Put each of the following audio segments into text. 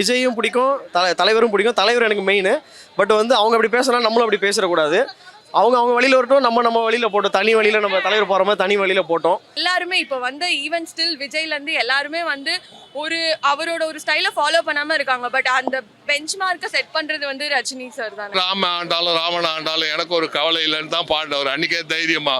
விஜயும் பிடிக்கும், தலைவரும் பிடிக்கும். தலைவர் எனக்கு மெயின். பட் வந்து அவங்க அப்படி பேசுனா நம்மளும் அப்படி பேசக்கூடாது. அவங்க வழியில் வரட்டும், நம்ம வழியில் போட்டோம். தனி வழியில் நம்ம தலைவர் போகிற மாதிரி தனி வழியில் போட்டோம். எல்லாருமே இப்போ வந்து ஈவன் ஸ்டில் விஜய்லேருந்து எல்லாருமே வந்து அவரோட ஒரு ஸ்டைலை ஃபாலோ பண்ணாமல் இருக்காங்க. பட் அந்த பெஞ்ச் மார்க்கை செட் பண்ணுறது வந்து ரஜினி சார் தான். ராம ஆண்டாலும் ராவண ஆண்டாலும் எனக்கு ஒரு கவலை இல்லைன்னு தான் பாடினவர். அன்றைக்கே தைரியமா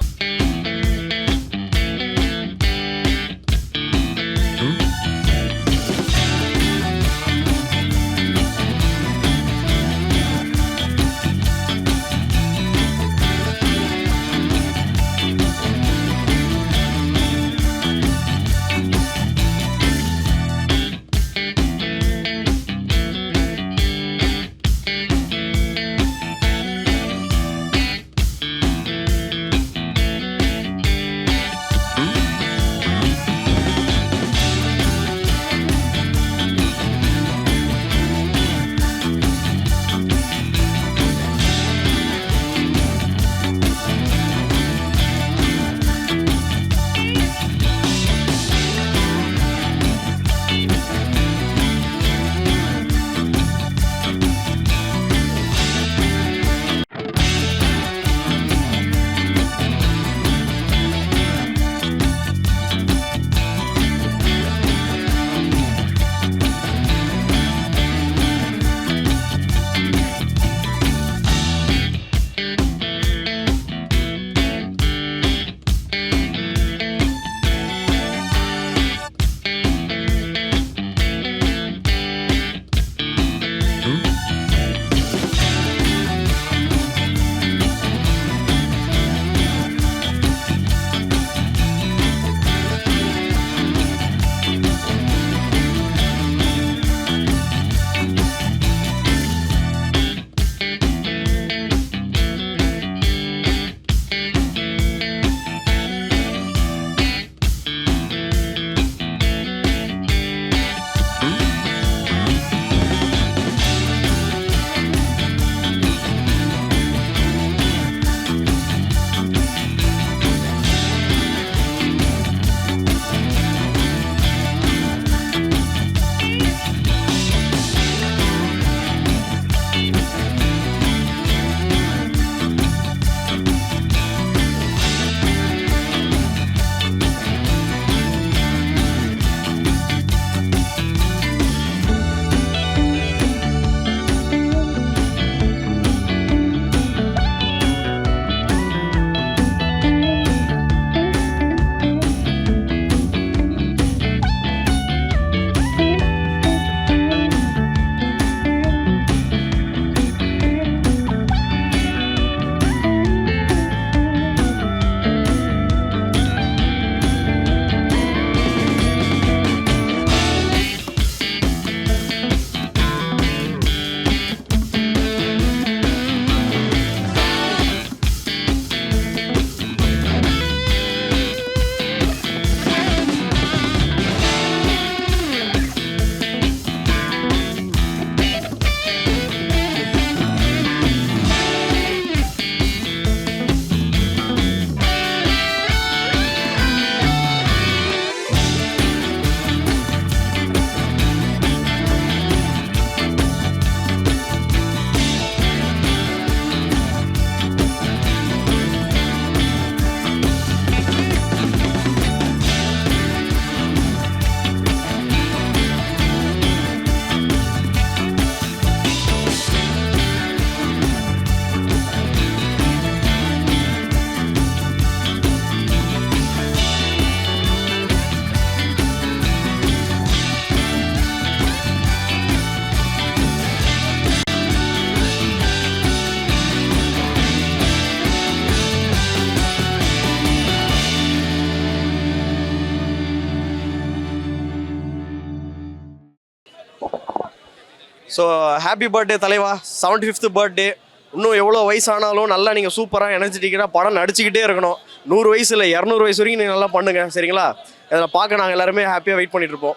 ஸோ ஹாப்பி பர்த்டே தலைவா, 75th பர்த்டே. இன்னும் எவ்வளோ வயசானாலும் நல்லா நீங்கள் சூப்பராக எனர்ஜெட்டிக்காக படம் நடிச்சுக்கிட்டே இருக்கணும். 100 வயசு இல்லை 200 வயசு வரைக்கும் நீங்கள் நல்லா பண்ணுங்க, சரிங்களா? இதில் பார்க்க நாங்கள் எல்லாருமே ஹாப்பியாக வெயிட் பண்ணிட்டு இருப்போம்.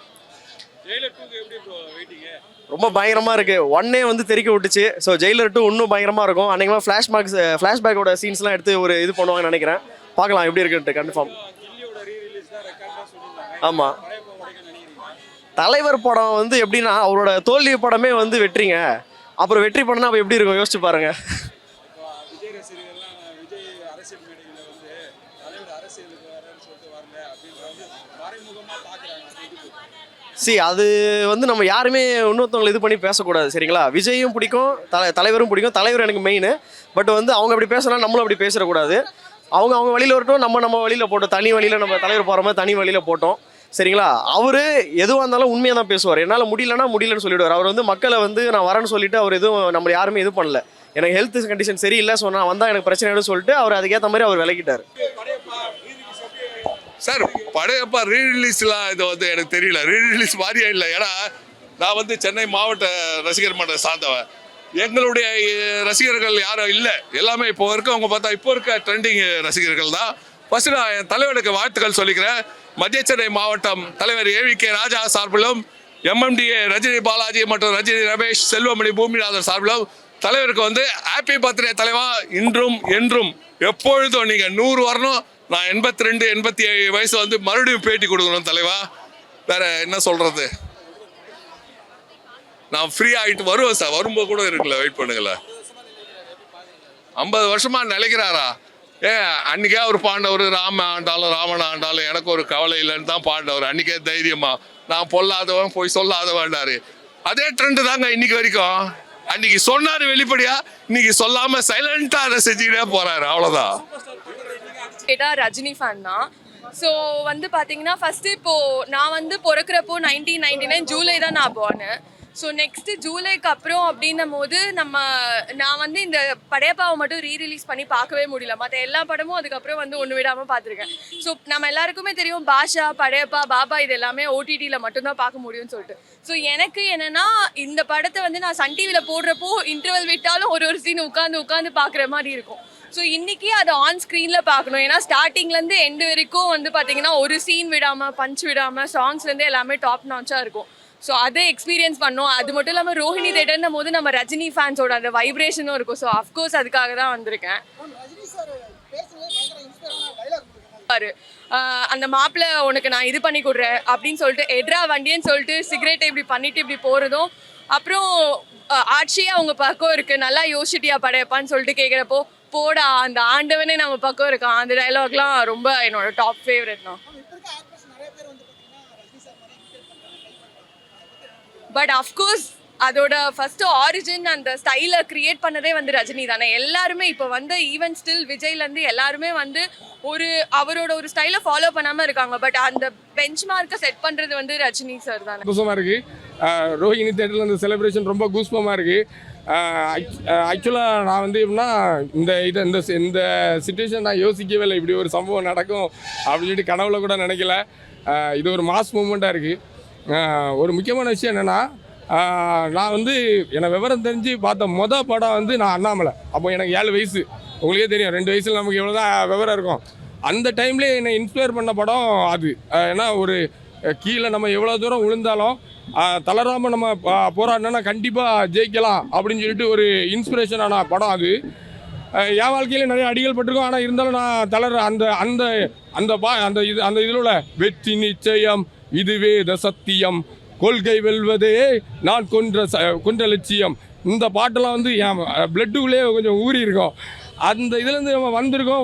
ரொம்ப பயங்கரமாக இருக்குது. 1 வந்து தெறிக்க விட்டுச்சு. ஸோ ஜெயிலர் 2 இன்னும் பயங்கரமாக இருக்கும். அன்றைக்கெல்லாம் ஃப்ளாஷ்பேக்கோட சீன்ஸ்லாம் எடுத்து ஒரு இது பண்ணுவாங்கன்னு நினைக்கிறேன். பார்க்கலாம் எப்படி இருக்குன்ட்டு. கன்ஃபார்ம். ஆமாம். தலைவர் படம் வந்து எப்படின்னா அவரோட தோல்வி படமே வந்து வெற்றிங்க. அப்புறம் வெற்றி படம்னா அப்போ எப்படி இருக்கும் யோசிச்சு பாருங்க. விஜய் ரசிகர்கள்லாம் விஜய் அரசியல் மேடையில் வந்து தலைவர் அரசியலுக்கு வரேன்னு சொல்லிட்டு வரல அப்படின்ற வந்து மறைமுகமாக பார்க்குறாங்க. அது வந்து நம்ம யாருமே இன்னொருத்தவங்களை இது பண்ணி பேசக்கூடாது சரிங்களா. விஜயும் பிடிக்கும், தலைவரும் பிடிக்கும். தலைவர் எனக்கு மெயின். பட் வந்து அவங்க அப்படி பேசலாம், நம்மளும் அப்படி பேசிடக்கூடாது. அவங்க அவங்க வழியில் வரட்டும், நம்ம வழியில் போட்டோம். தனி வழியில் நம்ம தலைவர் போகிற மாதிரி தனி வழியில் போட்டோம் சரிங்களா. அவர் எதுவாக இருந்தாலும் உண்மையாக தான் பேசுவார். என்னால் முடியலன்னு சொல்லிவிடுவார். அவர் வந்து மக்களை வந்து நான் வரேன்னு சொல்லிட்டு அவர் எதுவும் நம்ம யாருமே இது பண்ணல. எனக்கு ஹெல்த் கண்டிஷன் சரியில்லை, ஸோ நான் வந்தால் எனக்கு பிரச்சனை சொல்லிட்டு அவர் அதுக்கேற்ற மாதிரி அவர் விலகிட்டார். சார் படையப்பா ரீரிலீஸ்லாம் இது வந்து எனக்கு தெரியல. ரீரிலீஸ் மாதிரியே இல்லை. ஏன்னா நான் வந்து சென்னை மாவட்ட ரசிகர் மன்றம் சார்ந்தவன். எங்களுடைய ரசிகர்கள் யாரும் இல்லை. எல்லாமே இப்போ இருக்கவங்க பார்த்தா இப்போ இருக்க ட்ரெண்டிங் ரசிகர்கள் தான். ஃபர்ஸ்ட் நான் என் தலைவனுக்கு வாழ்த்துக்கள் சொல்லிக்கிறேன். மத்திய சென்னை மாவட்டம் தலைவர் AVK ராஜா சார்பிலும், MMDA ரஜினி பாலாஜி மற்றும் ரஜினி ரமேஷ், செல்வமணி பூமிநாதன் சார்பிலும் தலைவருக்கு வந்து ஹாப்பி பர்த்டே தலைவா. இன்றும் என்றும் எப்பொழுதும் நீங்கள் 100 வரணும். நான் 82 87 வயசு வந்து மறுபடியும் பேட்டி கொடுக்கணும் தலைவா. வேற என்ன சொல்றது, நான் ஃப்ரீ ஆகிட்டு வருவேன் சார். வரும்போது கூட இருக்குல்ல, வெயிட் பண்ணுங்கள. 50 வருஷமா நிலைக்கிறாரா? அன்னைக்கே அவர் பாண்டவர், ராம ஆண்டாலும் ராவண ஆண்டாலும் எனக்கு ஒரு கவலை இல்லைன்னு தான் பாண்டவர். அன்னைக்கே தைரியமா நான் பொல்லாதவன் போய் சொல்லாதவன்டாரு. அதே ட்ரெண்ட் தாங்க இன்னைக்கு வரைக்கும். அன்னைக்கு சொன்னாரு வெளிப்படையா, இன்னைக்கு சொல்லாம சைலண்டா அதை செஞ்சுக்கிட்டே போறாரு. அவ்வளவுதான். கேட்டால் ரஜினி ஃபேன் தான். ஸோ வந்து பார்த்தீங்கன்னா ஃபஸ்ட்டு இப்போது நான் வந்து பிறக்கிறப்போ 1999 ஜூலை தான் நான் போனேன். ஸோ நெக்ஸ்ட்டு ஜூலைக்கு அப்புறம் அப்படின்னும் போது நான் வந்து இந்த படையப்பாவை மட்டும் ரீரிலீஸ் பண்ணி பார்க்கவே முடியல. மற்ற எல்லா படமும் அதுக்கப்புறம் வந்து ஒன்று விடாமல் பார்த்துருக்கேன். ஸோ நம்ம எல்லாருக்குமே தெரியும் பாஷா, படையப்பா, பாபா இது எல்லாமே OTTயில் மட்டும்தான் பார்க்க முடியும்னு சொல்லிட்டு. ஸோ எனக்கு என்னென்னா இந்த படத்தை வந்து நான் சன் டிவியில் போடுறப்போ இன்டர்வல் விட்டாலும் ஒரு சீன் உட்காந்து பார்க்குற மாதிரி இருக்கும். ஸோ இன்றைக்கி அதை ஆன் ஸ்க்ரீனில் பார்க்கணும். ஏன்னா ஸ்டார்டிங்லேருந்து எண்டு வரைக்கும் வந்து பார்த்தீங்கன்னா ஒரு சீன் விடாமல், பஞ்ச் விடாமல், சாங்ஸ்லேருந்து எல்லாமே டாப் நாச்சாக இருக்கும். ஸோ அதை எக்ஸ்பீரியன்ஸ் பண்ணோம். அது மட்டும் இல்லாமல் ரோஹிணி தேட்டர்னும் போது நம்ம ரஜினி ஃபேன்ஸோட அந்த வைப்ரேஷனும் இருக்கும். ஸோ அஃப்கோர்ஸ் அதுக்காக தான் வந்திருக்கேன். அந்த மாப்பிள்ளை உனக்கு நான் இது பண்ணி கொடுறேன் அப்படின்னு சொல்லிட்டு எட்ரா வண்டின்னு சொல்லிட்டு சிகரெட்டை இப்படி பண்ணிட்டு இப்படி போகிறதும், அப்புறம் ஆட்சியே அவங்க பக்கம் இருக்குது, நல்லா யோசிச்சிட்டியா படையப்பான்னு சொல்லிட்டு கேட்குறப்போ, போடா அந்த ஆண்டவனே நம்ம பக்கம் இருக்கான், அந்த டைலாக்லாம் ரொம்ப என்னோட டாப் ஃபேவரட் தான். பட் அஃப்கோர்ஸ் அதோட ஃபர்ஸ்ட் ஆரிஜின் அந்த ஸ்டைலை கிரியேட் பண்ணதே வந்து ரஜினி தானே. எல்லாருமே இப்போ வந்து ஈவன் ஸ்டில் விஜய்லேருந்து எல்லாருமே வந்து அவரோட ஒரு ஸ்டைலை ஃபாலோ பண்ணாமல் இருக்காங்க. பட் அந்த பெஞ்ச் மார்க்கை செட் பண்ணுறது வந்து ரஜினி சார் தானே. கூசமாக இருக்குது. ரோஹிணி தேட்டரில் இந்த செலிப்ரேஷன் ரொம்ப கூஸ்பமாக இருக்குது. ஆக்சுவலாக நான் வந்து எப்படின்னா இந்த சிச்சுவேஷன் நான் யோசிக்கவே இல்லை. இப்படி ஒரு சம்பவம் நடக்கும் அப்படின்னு சொல்லிட்டு கனவுல கூட நினைக்கல. இது ஒரு மாஸ் மூமெண்ட்டாக இருக்குது. ஒரு முக்கியமான விஷயம் என்னென்னா, நான் வந்து எனக்கு விவரம் தெரிஞ்சு பார்த்த படம் வந்து நான் அண்ணாமலை. அப்போ எனக்கு 7 வயசு. உங்களுக்கே தெரியும் 2 வயசில் நமக்கு எவ்வளோ தான் விவரம் இருக்கும். அந்த டைம்லேயே என்னை இன்ஸ்பயர் பண்ண படம் அது. ஏன்னா ஒரு கீழே நம்ம எவ்வளோ தூரம் விழுந்தாலும் தளராமல் நம்ம போராடினா கண்டிப்பாக ஜெயிக்கலாம் அப்படின்னு சொல்லிட்டு ஒரு இன்ஸ்பிரேஷனான படம் அது. என் வாழ்க்கையில் நிறைய அடிகள் பட்டிருக்கோம். ஆனால் இருந்தாலும் நான் அந்த இதில் உள்ள வெற்றி நிச்சயம் இதுவே சத்தியம், கொள்கை வெல்வதே நான் கொன்ற லட்சியம், இந்த பாட்டெல்லாம் வந்து என் பிளட்டுக்குள்ளேயே கொஞ்சம் ஊறி இருக்கும். அந்த இதுலேருந்து நம்ம வந்திருக்கோம்.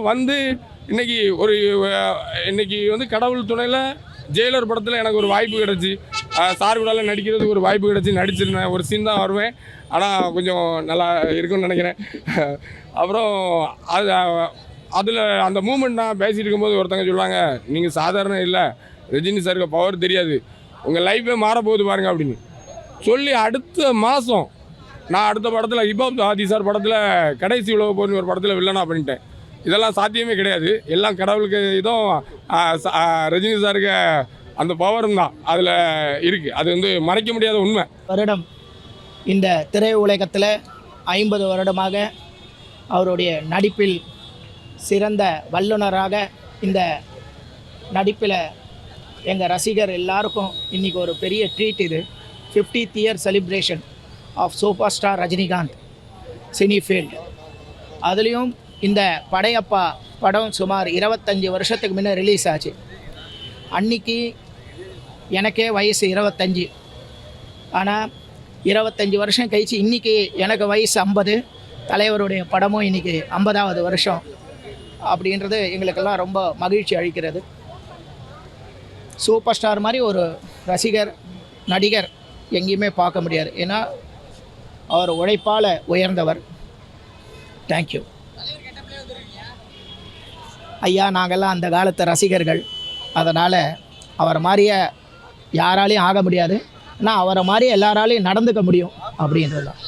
இன்னைக்கு வந்து கடவுள் துணையில் ஜெயிலர் படத்தில் எனக்கு ஒரு வாய்ப்பு கிடச்சி, சார் கூடால நடிக்கிறதுக்கு ஒரு வாய்ப்பு கிடச்சி நடிச்சிருந்தேன். ஒரு சீன் தான் வருவேன், ஆனால் கொஞ்சம் நல்லா இருக்குன்னு நினைக்கிறேன். அப்புறம் அதில் அந்த மூமெண்ட் நான் பேசிகிட்டு இருக்கும்போது ஒருத்தங்க சொல்லுவாங்க, நீங்கள் சாதாரண இல்லை, ரஜினி சாருக்கு பவர் தெரியாது, உங்கள் லைஃபே மாறப்போகுது பாருங்க அப்படின்னு சொல்லி அடுத்த மாதம் நான் அடுத்த படத்தில் ஹிப்ஹாப் ஆதி சார் படத்தில் கடைசி உலக போர்னு ஒரு படத்தில் வில்லனா பண்ணிட்டேன். இதெல்லாம் சாத்தியமே கிடையாது. எல்லாம் கடவுளுக்கு இதுவும் ரஜினி சாருக்கு அந்த பவரும் தான் அதில் இருக்குது. அது வந்து மறைக்க முடியாத உண்மை. வருடம் இந்த திரை உலகத்தில் 50 வருடமாக அவருடைய நடிப்பில் சிறந்த வல்லுநராக இந்த நடிப்பில் எங்கள் ரசிகர் எல்லாருக்கும் இன்றைக்கி ஒரு பெரிய ட்ரீட். இது 50th year celebration of super star Rajinikanth cine field. அதுலேயும் இந்த படையப்பா படம் சுமார் 25 வருஷத்துக்கு முன்னே ரிலீஸ் ஆச்சு. அன்றைக்கி எனக்கே வயசு 25. ஆனால் 25 வருஷம் கழிச்சு இன்றைக்கி எனக்கு வயசு 50, தலைவருடைய படமும் இன்றைக்கி 50வது வருஷம் அப்படின்றது எங்களுக்கெல்லாம் ரொம்ப மகிழ்ச்சி அளிக்கிறது. சூப்பர் ஸ்டார் மாதிரி ஒரு ரசிகர் நடிகர் எங்கேயுமே பார்க்க முடியாது. ஏன்னா அவர் உழைப்பால் உயர்ந்தவர். தேங்க்யூ ஐயா. நாங்கள்லாம் அந்த காலத்து ரசிகர்கள். அதனால் அவரை மாதிரியே யாராலையும் ஆக முடியாது, ஆனால் அவரை மாதிரி எல்லாராலையும் நடந்துக்க முடியும் அப்படின்றது தான்.